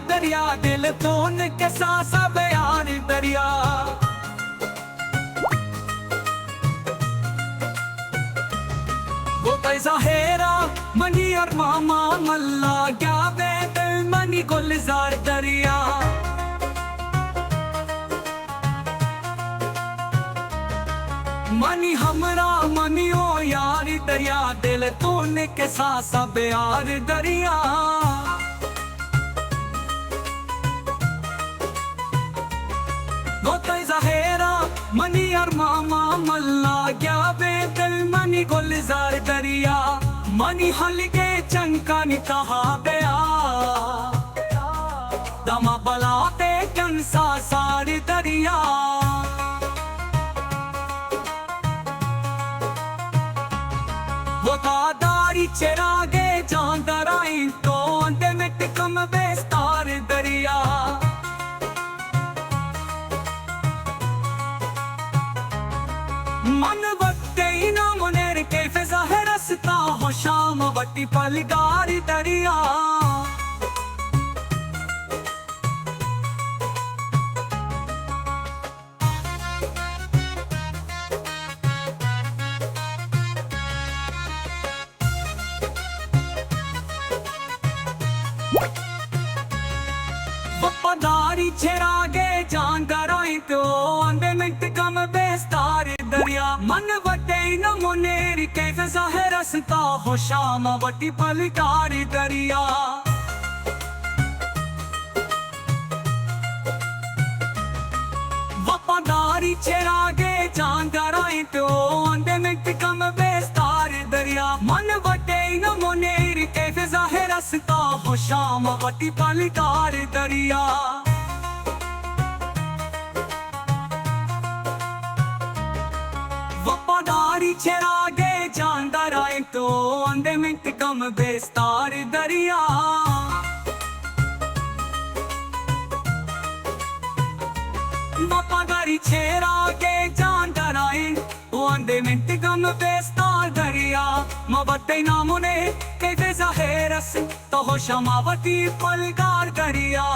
दरिया दिल तोन के सासा बयान दरिया वो पैसा हेरा मनी और मामा मल्ला क्या बेदल मनी गुलजार दरिया मनी हमरा मनी ओ यार दरिया दिल तोने के सासा बेयार दरिया गोते जहेरा मनी और मामा मल्ला क्या बेदल मनी गुलजार दरिया मनी हलके चंका नि कहा गया दमा बलाते कंसा सारी दरिया वफादारी चिरागे जानदाराई तो अंधे मिट कम बेस्तार दरिया मन वक्ते ना मुनेर के फिजा है रस्ता हो शाम वटी पलगार दरिया वफादारी चिरागे जानदाराई तो अंधे मिट कम बेस्तार दरिया मन वटे न मुनेर के फिजा है रस्ता हो शाम वटी पलगार दरिया वफादारी चिरागे जानदाराई तो अंधे मिट कम बेस्तार दरिया मन वटे न मुनेर के फिजा है रस्ता हो शाम वटी पलगार दरिया वफादारी चिरागे जानदाराई तो अंधे मिट कम बेस्तार दरिया वफादारी चिरागे जानदाराई तो अंधे मिट कम बेस्तार दरिया मबते नामुने के फिजा है रस तो हो शमावती पलगार दरिया